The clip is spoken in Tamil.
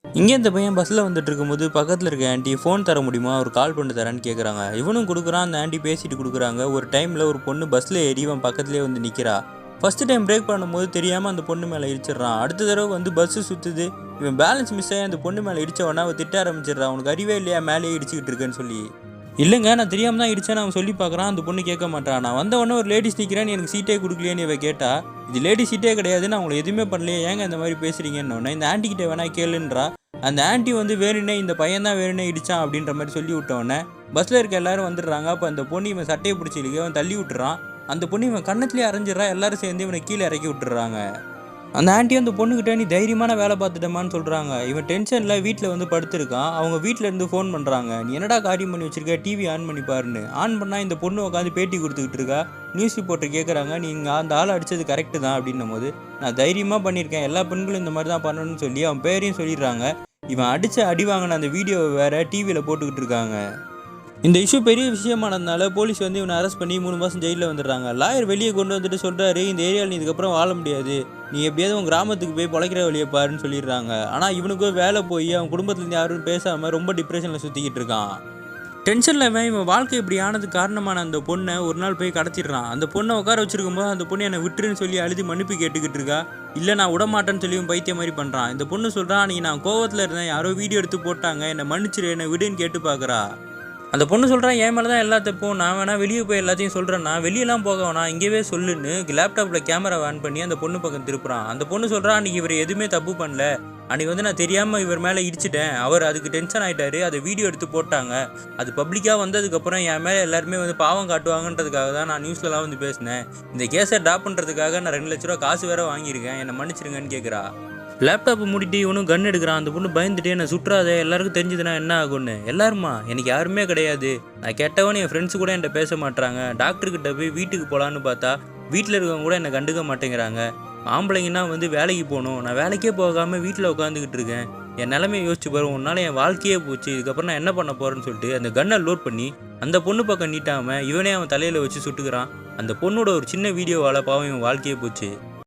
இங்கே இந்த பையன் பஸ்ஸில் வந்துட்டு இருக்கும்போது பக்கத்தில் இருக்க ஆண்டி ஃபோன் தர முடியுமா, ஒரு கால் பண்ணி தரேன்னு கேட்குறாங்க. இவனும் கொடுக்குறான். அந்த ஆண்டி பேசிட்டு கொடுக்குறாங்க. ஒரு டைமில் ஒரு பொண்ணு பஸ்ஸில் ஏறி இவன் பக்கத்துலேயே வந்து நிற்கிறா. ஃபஸ்ட்டு டைம் பிரேக் பண்ணும்போது தெரியாமல் அந்த பொண்ணு மேலே இடிச்சிடுறான். அடுத்த தடவை வந்து பஸ்ஸு சுற்றுது. இவன் பேலன்ஸ் மிஸ் ஆகி அந்த பொண்ணு மேலே இடித்தவொடனே அவன் திட்ட ஆரம்பிச்சிடுறான். அவனுக்கு அறிவே இல்லையா மேலேயே இடிச்சிக்கிட்டு இருக்கேன்னு சொல்லி. இல்லைங்க, நான் தெரியாமல் தான் இடிச்சேன்னு அவன் சொல்லி பார்க்குறான். அந்த பொண்ணு கேட்க மாட்டான். நான் வந்தவொடனே ஒரு லேடிஸ் நிற்கிறேன்னு எனக்கு சீட்டே கொடுக்கலையேன்னு இவன் கேட்டா, இது லேடி சீட்டே கிடையாது, நான் அவங்களை எதுவுமே பண்ணலையே, ஏங்க இந்த மாதிரி பேசுகிறீங்கன்னு இந்த ஆண்டிக்கிட்ட வேணா கேளுன்றா. அந்த ஆண்டி வந்து வேணுனே இந்த பையன் தான் வேணுனே இடிச்சான் அப்படின்ற மாதிரி சொல்லி விட்டவொடனே பஸ்ஸில் இருக்க எல்லாரும் வந்துடுறாங்க. அப்போ அந்த பொண்ணு இவன் சட்டையை பிடிச்சி இழுக்க அவன் தள்ளி விட்டுறான். அந்த பொண்ணு இவன் கண்ணத்துலேயே அரைஞ்சிடறா. எல்லாரும் சேர்ந்து இவனை கீழே இறக்கி விட்டுறாங்க. அந்த ஆண்டி அந்த பொண்ணுக்கிட்ட நீ தைரியமான வேலை பார்த்துட்டமான்னு சொல்கிறாங்க. இவன் டென்ஷனில் வீட்டில் வந்து படுத்திருக்கான். அவங்க வீட்டில் இருந்து ஃபோன் பண்ணுறாங்க. நீ என்னடா காரியம் பண்ணி வச்சிருக்க, டிவி ஆன் பண்ணி பாருன்னு. ஆன் பண்ணால் இந்த பொண்ணு உட்காந்து பேட்டி கொடுத்துக்கிட்டு இருக்கா. நியூஸ் ரிப்போர்ட்டர் கேட்குறாங்க, நீங்கள் அந்த ஆள் அடித்தது கரெக்டு தான் அப்படின்னும் போது, நான் தைரியமாக பண்ணியிருக்கேன், எல்லா பெண்களும் இந்த மாதிரி தான் பண்ணணும்னு சொல்லி அவன் பேரையும் சொல்லிடுறாங்க. இவன் அடித்த அடி வாங்கின அந்த வீடியோவை வேறு டிவியில் போட்டுக்கிட்டு இருக்காங்க. இந்த இஷ்யூ பெரிய விஷயமானதுனால போலீஸ் வந்து இவனை அரெஸ்ட் பண்ணி 3 மாதம் ஜெயிலில் வந்துடுறாங்க. லாயர் வெளியே கொண்டு வந்துட்டு சொல்கிறாரு, இந்த ஏரியாவில் நீ இதுக்கப்புறம் வாழ முடியாது, நீ எப்படியாவது உன் கிராமத்துக்கு போய் பொழைக்கிற வழியை பாருன்னு சொல்லிடுறாங்க. ஆனால் இவனுக்கும் வேலை போய் அவன் குடும்பத்துலேருந்து யாரும் பேசாமல் ரொம்ப டிப்ரெஷனில் சுற்றிக்கிட்டு இருக்கான். டென்ஷனில் இவன் வாழ்க்கை இப்படி ஆனதுக்கு காரணமான அந்த பொண்ணை ஒரு நாள் போய் கடத்திடுறான். அந்த பொண்ணை உட்கார வச்சிருக்கும் போது அந்த பொண்ணு என்னை விட்டுருன்னு சொல்லி அழுதி மன்னிப்பு கேட்டுக்கிட்டு இருக்கா. இல்லை நான் விடமாட்டேன்னு சொல்லி பைத்தியம் மாதிரி பண்ணுறான். இந்த பொண்ணு சொல்கிறான், நீ நான் கோவத்தில் இருந்தேன், யாரோ வீடியோ எடுத்து போட்டாங்க, என்னை மன்னிச்சிரு, என்னை விடுன்னு கேட்டு பார்க்குறா. அந்த பொண்ணு சொல்கிறான், என் மேலே தான் எல்லா தப்பும், நான் வேணா வெளியே போய் எல்லாத்தையும் சொல்கிறேன்னா, வெளியெல்லாம் போக வேணாம், இங்கேயே சொல்லுன்னு லேப்டாப்பில் கேமரா ஆன் பண்ணி அந்த பொண்ணு பக்கம் திருப்புறான். அந்த பொண்ணு சொல்கிறான், அன்றைக்கி இவர் எதுவுமே தப்பு பண்ணல, அன்றைக்கி வந்து நான் தெரியாமல் இவர் மேலே இடிச்சிட்டேன், அவர் அதுக்கு டென்ஷன் ஆகிட்டாரு, அதை வீடியோ எடுத்து போட்டாங்க, அது பப்ளிக்காக வந்ததுக்கப்புறம் என் மேலே எல்லாருமே வந்து பாவம் காட்டுவாங்கன்றதுக்காக தான் நான் நியூஸ்லலாம் வந்து பேசினேன், இந்த கேஸை ட்ராப் பண்ணுறதுக்காக நான் 2 லட்ச ரூபா காசு வேறு வாங்கியிருக்கேன், என்னை மன்னிச்சிருங்கன்னு கேட்குறா. லேப்டாப்பை மூடிட்டு இவனும் கன் எடுக்கிறான். அந்த பொண்ணு பயந்துட்டு என்னை சுற்றாதே, எல்லாருக்கும் தெரிஞ்சதுன்னா என்ன ஆகும்னு. எல்லாருமா எனக்கு யாருமே கிடையாது, நான் கேட்டவனு என் ஃப்ரெண்ட்ஸு கூட என்கிட்ட பேச மாட்டாங்க, டாக்டர்கிட்ட போய் வீட்டுக்கு போகலான்னு பார்த்தா வீட்டில் இருக்கவங்க கூட என்னை கண்டுக்க மாட்டேங்கிறாங்க, ஆம்பளைங்கன்னா வந்து வேலைக்கு போகணும், நான் வேலைக்கே போகாமல் வீட்டில் உட்காந்துக்கிட்டு இருக்கேன், என் நிலைமையை யோசிச்சு பாரு, உன்னால் என் வாழ்க்கையே போச்சு, இதுக்கப்புறம் நான் என்ன பண்ண போகிறேன்னு சொல்லிட்டு அந்த கன்னை லோட் பண்ணி அந்த பொண்ணு பக்கம் நீட்டாமல் இவனே அவன் தலையில் வச்சு சுட்டுக்கிறான். அந்த பொண்ணோட ஒரு சின்ன வீடியோவால் பாவம் இவன் வாழ்க்கையே போச்சு.